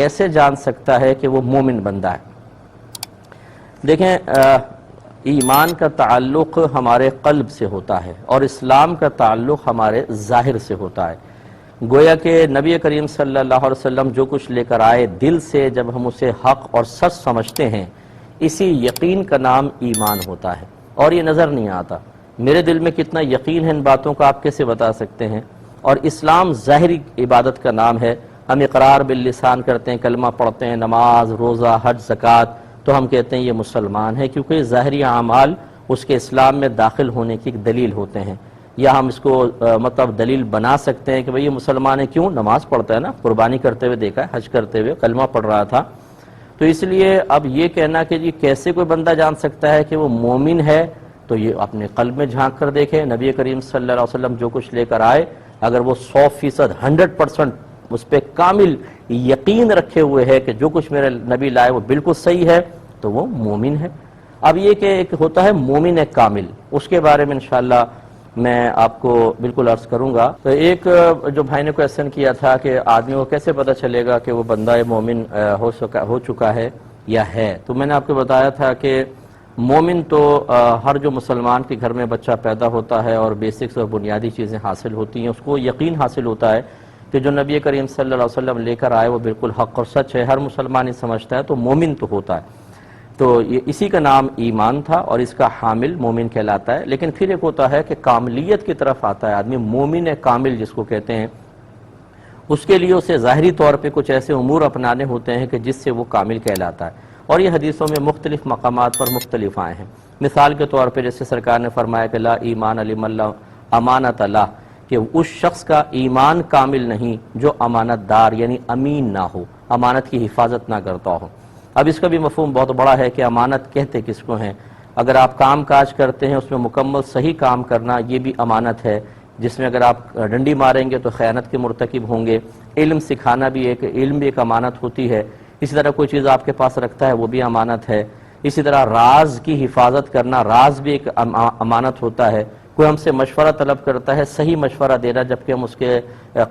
کیسے جان سکتا ہے کہ وہ مومن بندہ ہے؟ دیکھیں، ایمان کا تعلق ہمارے قلب سے ہوتا ہے اور اسلام کا تعلق ہمارے ظاہر سے ہوتا ہے۔ گویا کہ نبی کریم صلی اللہ علیہ وسلم جو کچھ لے کر آئے، دل سے جب ہم اسے حق اور سچ سمجھتے ہیں، اسی یقین کا نام ایمان ہوتا ہے، اور یہ نظر نہیں آتا۔ میرے دل میں کتنا یقین ہے ان باتوں کا آپ کیسے بتا سکتے ہیں؟ اور اسلام ظاہری عبادت کا نام ہے۔ ہم اقرار باللسان کرتے ہیں، کلمہ پڑھتے ہیں، نماز، روزہ، حج، زکوٰۃ، تو ہم کہتے ہیں یہ مسلمان ہے، کیونکہ یہ ظاہری اعمال اس کے اسلام میں داخل ہونے کی ایک دلیل ہوتے ہیں۔ یا ہم اس کو مطلب دلیل بنا سکتے ہیں کہ بھئی یہ مسلمان ہے، کیوں؟ نماز پڑھتا ہے نا، قربانی کرتے ہوئے دیکھا ہے، حج کرتے ہوئے، کلمہ پڑھ رہا تھا۔ تو اس لیے اب یہ کہنا کہ جی کیسے کوئی بندہ جان سکتا ہے کہ وہ مومن ہے، تو یہ اپنے قلب میں جھانک کر دیکھیں۔ نبی کریم صلی اللہ علیہ وسلم جو کچھ لے کر آئے، اگر وہ 100% 100% اس پہ کامل یقین رکھے ہوئے ہے کہ جو کچھ میرے نبی لائے وہ بالکل صحیح ہے، تو وہ مومن ہے۔ اب یہ کہ ایک ہوتا ہے مومن کامل، اس کے بارے میں انشاءاللہ میں آپ کو بالکل عرض کروں گا۔ تو ایک جو بھائی نے کویسچن کیا تھا کہ آدمی کو کیسے پتہ چلے گا کہ وہ بندہ مومن ہو چکا ہے یا ہے، تو میں نے آپ کو بتایا تھا کہ مومن تو ہر جو مسلمان کے گھر میں بچہ پیدا ہوتا ہے اور بیسکس اور بنیادی چیزیں حاصل ہوتی ہیں، اس کو یقین حاصل ہوتا ہے کہ جو نبی کریم صلی اللہ علیہ وسلم لے کر آئے وہ بالکل حق اور سچ ہے، ہر مسلمان ہی سمجھتا ہے، تو مومن تو ہوتا ہے۔ تو یہ اسی کا نام ایمان تھا اور اس کا حامل مومن کہلاتا ہے۔ لیکن پھر ایک ہوتا ہے کہ کاملیت کی طرف آتا ہے آدمی، مومن کامل جس کو کہتے ہیں، اس کے لیے اسے ظاہری طور پہ کچھ ایسے امور اپنانے ہوتے ہیں کہ جس سے وہ کامل کہلاتا ہے، اور یہ حدیثوں میں مختلف مقامات پر مختلف آئے ہیں۔ مثال کے طور پہ جیسے سرکار نے فرمایا کہ لا ایمان لمن لا امانت اللہ، کہ اس شخص کا ایمان کامل نہیں جو امانت دار یعنی امین نہ ہو، امانت کی حفاظت نہ کرتا ہو۔ اب اس کا بھی مفہوم بہت بڑا ہے کہ امانت کہتے کس کو ہیں؟ اگر آپ کام کاج کرتے ہیں اس میں مکمل صحیح کام کرنا، یہ بھی امانت ہے، جس میں اگر آپ ڈنڈی ماریں گے تو خیانت کے مرتکب ہوں گے۔ علم سکھانا بھی ایک امانت ہوتی ہے۔ اسی طرح کوئی چیز آپ کے پاس رکھتا ہے وہ بھی امانت ہے۔ اسی طرح راز کی حفاظت کرنا، راز بھی ایک امانت ہوتا ہے۔ کوئی ہم سے مشورہ طلب کرتا ہے، صحیح مشورہ دینا جبکہ ہم اس کے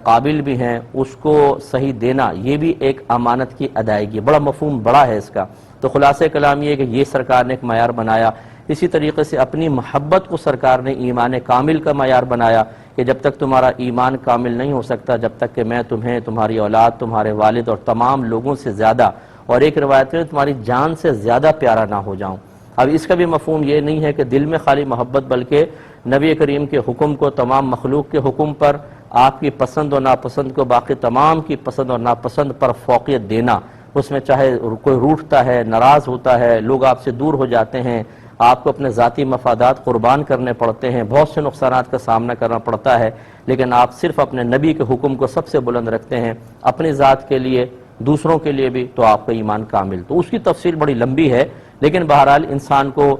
قابل بھی ہیں، اس کو صحیح دینا، یہ بھی ایک امانت کی ادائیگی، بڑا مفہوم بڑا ہے اس کا۔ تو خلاصہ کلام یہ ہے کہ یہ سرکار نے ایک معیار بنایا۔ اسی طریقے سے اپنی محبت کو سرکار نے ایمان کامل کا معیار بنایا کہ جب تک تمہارا ایمان کامل نہیں ہو سکتا جب تک کہ میں تمہیں، تمہاری اولاد، تمہارے والد اور تمام لوگوں سے زیادہ، اور ایک روایت میں تمہاری جان سے زیادہ پیارا نہ ہو جاؤں۔ اب اس کا بھی مفہوم یہ نہیں ہے کہ دل میں خالی محبت، بلکہ نبی کریم کے حکم کو تمام مخلوق کے حکم پر، آپ کی پسند و ناپسند کو باقی تمام کی پسند اور ناپسند پر فوقیت دینا۔ اس میں چاہے کوئی روٹھتا ہے، ناراض ہوتا ہے، لوگ آپ سے دور ہو جاتے ہیں، آپ کو اپنے ذاتی مفادات قربان کرنے پڑتے ہیں، بہت سے نقصانات کا سامنا کرنا پڑتا ہے، لیکن آپ صرف اپنے نبی کے حکم کو سب سے بلند رکھتے ہیں، اپنی ذات کے لیے، دوسروں کے لیے بھی، تو آپ کا ایمان کامل۔ تو اس کی تفصیل بڑی لمبی ہے، لیکن بہرحال انسان کو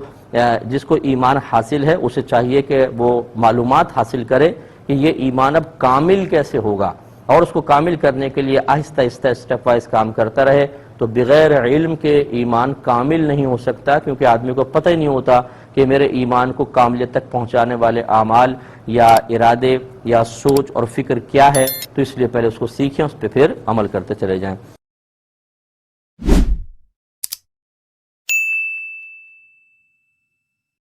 جس کو ایمان حاصل ہے اسے چاہیے کہ وہ معلومات حاصل کرے کہ یہ ایمان اب کامل کیسے ہوگا، اور اس کو کامل کرنے کے لیے آہستہ آہستہ اسٹیپ وائز کام کرتا رہے۔ تو بغیر علم کے ایمان کامل نہیں ہو سکتا، کیونکہ آدمی کو پتہ ہی نہیں ہوتا کہ میرے ایمان کو کاملیت تک پہنچانے والے اعمال یا ارادے یا سوچ اور فکر کیا ہے۔ تو اس لیے پہلے اس کو سیکھیں، اس پہ پھر عمل کرتے چلے جائیں۔